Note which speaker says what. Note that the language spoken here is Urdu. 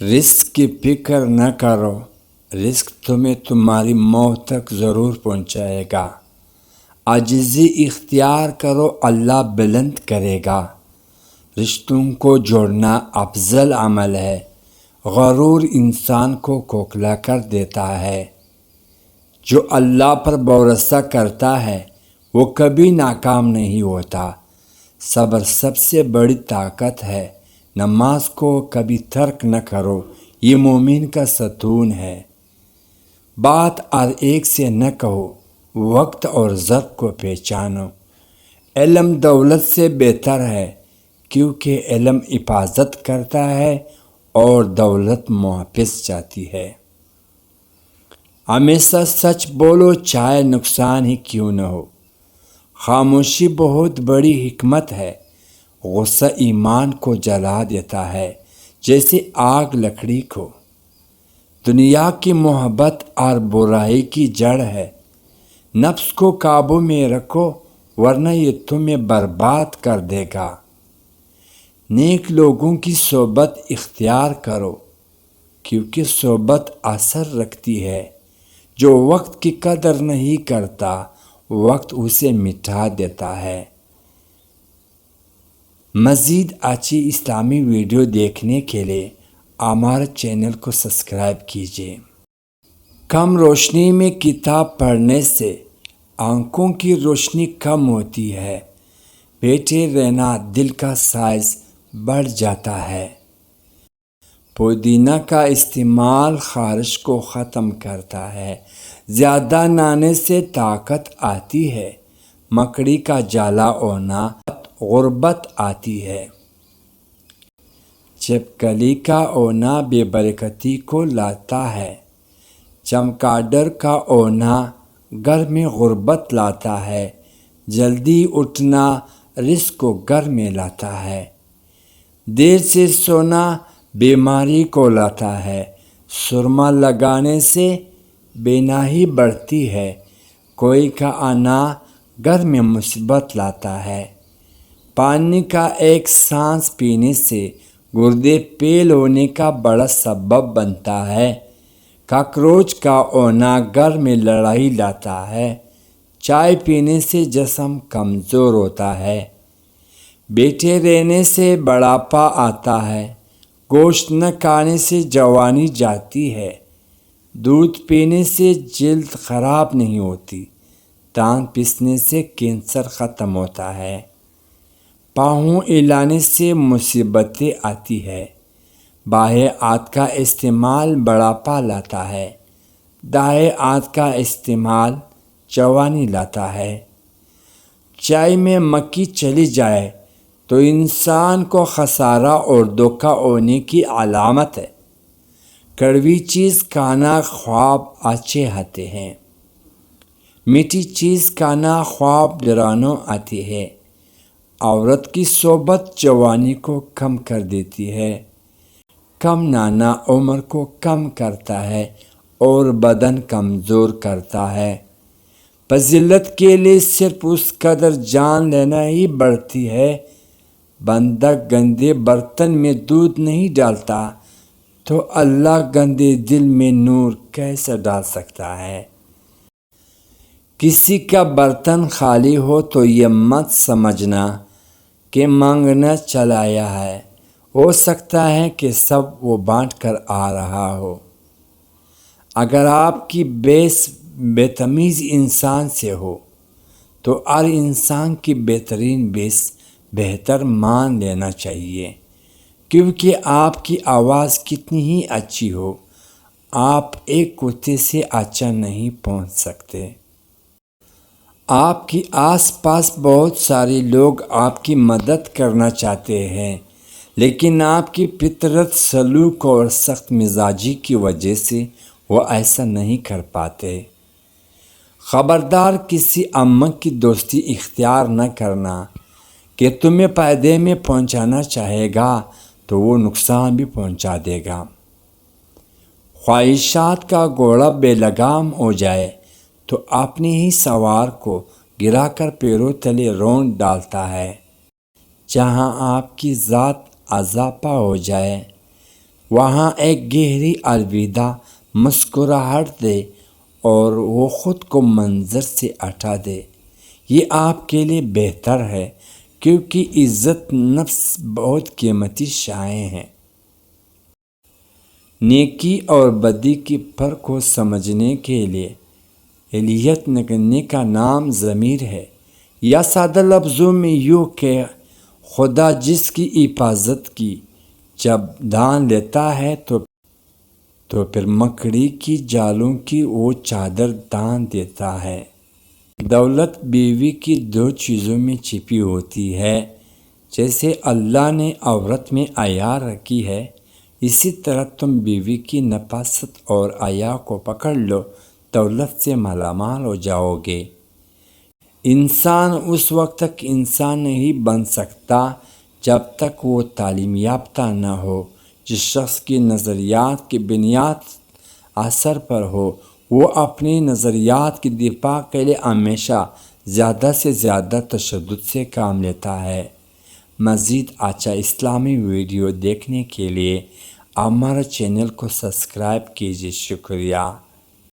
Speaker 1: رزق کی فکر نہ کرو، رزق تمہیں تمہاری موت تک ضرور پہنچائے گا۔ عاجزی اختیار کرو، اللہ بلند کرے گا۔ رشتوں کو جوڑنا افضل عمل ہے، غرور انسان کو کھوکھلا کر دیتا ہے۔ جو اللہ پر بھروسہ کرتا ہے وہ کبھی ناکام نہیں ہوتا۔ صبر سب سے بڑی طاقت ہے۔ نماز کو کبھی ترک نہ کرو، یہ مومن کا ستون ہے۔ بات ہر ایک سے نہ کہو، وقت اور ظرف کو پہچانو۔ علم دولت سے بہتر ہے، کیونکہ علم حفاظت کرتا ہے اور دولت محافظ جاتی ہے۔ ہمیشہ سچ بولو، چاہے نقصان ہی کیوں نہ ہو۔ خاموشی بہت بڑی حکمت ہے۔ غصہ ایمان کو جلا دیتا ہے، جیسے آگ لکڑی کو۔ دنیا کی محبت اور برائی کی جڑ ہے۔ نفس کو قابو میں رکھو، ورنہ یہ تمہیں برباد کر دے گا۔ نیک لوگوں کی صحبت اختیار کرو، کیونکہ صحبت اثر رکھتی ہے۔ جو وقت کی قدر نہیں کرتا، وقت اسے مٹا دیتا ہے۔ مزید اچھی اسلامی ویڈیو دیکھنے کے لیے ہمارے چینل کو سبسکرائب کیجیے۔ کم روشنی میں کتاب پڑھنے سے آنکھوں کی روشنی کم ہوتی ہے، بیٹھے رہنا دل کا سائز بڑھ جاتا ہے۔ پودینہ کا استعمال خارش کو ختم کرتا ہے۔ زیادہ نہانے سے طاقت آتی ہے۔ مکڑی کا جالا ہونا غربت آتی ہے۔ چھپکلی کا ہونا بے برکتی کو لاتا ہے۔ چمگادڑ کا ہونا گھر میں غربت لاتا ہے۔ جلدی اٹھنا رزق کو گھر میں لاتا ہے۔ دیر سے سونا بیماری کو لاتا ہے۔ سرما لگانے سے بینائی بڑھتی ہے۔ کوئی کا آنا گھر میں مصیبت لاتا ہے۔ پانی کا ایک سانس پینے سے گردے فیل ہونے کا بڑا سبب بنتا ہے۔ کاکروچ کا ہونا گھر میں لڑائی لاتا ہے۔ چائے پینے سے جسم کمزور ہوتا ہے۔ بیٹھے رہنے سے بڑھاپا آتا ہے۔ گوشت نہ کھانے سے جوانی جاتی ہے۔ دودھ پینے سے جلد خراب نہیں ہوتی۔ دانت پیسنے سے کینسر ختم ہوتا ہے۔ پاؤں ہلانے سے مصیبتیں آتی ہے۔ بائیں ہاتھ کا استعمال بڑھاپا لاتا ہے۔ دائیں ہاتھ کا استعمال جوانی لاتا ہے۔ چائے میں مکھی چلی جائے تو انسان کو خسارہ اور دھوکہ ہونے کی علامت ہے۔ کڑوی چیز کھانا خواب اچھے آتے ہیں۔ میٹھی چیز کھانا خواب ڈراؤنا آتی ہے۔ عورت کی صحبت جوانی کو کم کر دیتی ہے۔ کم نہانا عمر کو کم کرتا ہے اور بدن کمزور کرتا ہے۔ فضیلت کے لیے صرف اس قدر جان لینا ہی بڑھتی ہے۔ بندہ گندے برتن میں دودھ نہیں ڈالتا تو اللہ گندے دل میں نور کیسے ڈال سکتا ہے؟ کسی کا برتن خالی ہو تو یہ مت سمجھنا کہ مانگنا چلایا ہے۔ ہو سکتا ہے کہ سب وہ بانٹ کر آ رہا ہو۔ اگر آپ کی بیس بے تمیز انسان سے ہو تو ہر انسان کی بہترین بیس بہتر مان لینا چاہیے، کیونکہ آپ کی آواز کتنی ہی اچھی ہو، آپ ایک کتے سے اچھا نہیں پہنچ سکتے۔ آپ کے آس پاس بہت سارے لوگ آپ کی مدد کرنا چاہتے ہیں، لیکن آپ کی فطرت، سلوک اور سخت مزاجی کی وجہ سے وہ ایسا نہیں کر پاتے۔ خبردار، کسی احمق کی دوستی اختیار نہ کرنا کہ تمہیں فائدے میں پہنچانا چاہے گا تو وہ نقصان بھی پہنچا دے گا۔ خواہشات کا گھوڑا بے لگام ہو جائے تو اپنے ہی سوار کو گرا کر پیروں تلے رونڈ ڈالتا ہے۔ جہاں آپ کی ذات اضافہ ہو جائے وہاں ایک گہری الوداع مسکراہٹ دے اور وہ خود کو منظر سے ہٹا دے۔ یہ آپ کے لیے بہتر ہے، کیونکہ عزت نفس بہت قیمتی شائیں ہیں۔ نیکی اور بدی کی فرق کو سمجھنے کے لیے اہلیت کرنے کا نام ضمیر ہے، یا سادہ لفظوں میں یوں کہ خدا جس کی حفاظت کی جب دھان لیتا ہے تو پھر مکڑی کی جالوں کی وہ چادر دھان دیتا ہے۔ دولت بیوی کی دو چیزوں میں چھپی ہوتی ہے، جیسے اللہ نے عورت میں حیا رکھی ہے، اسی طرح تم بیوی کی نفاست اور حیا کو پکڑ لو، دولت سے مالا مال ہو جاؤ گے۔ انسان اس وقت تک انسان نہیں بن سکتا جب تک وہ تعلیم یافتہ نہ ہو۔ جس شخص کی نظریات کی بنیاد اثر پر ہو، وہ اپنی نظریات کی دفاع کے لیے ہمیشہ زیادہ سے زیادہ تشدد سے کام لیتا ہے۔ مزید اچھا اسلامی ویڈیو دیکھنے کے لیے ہمارے چینل کو سبسکرائب کیجیے۔ شکریہ۔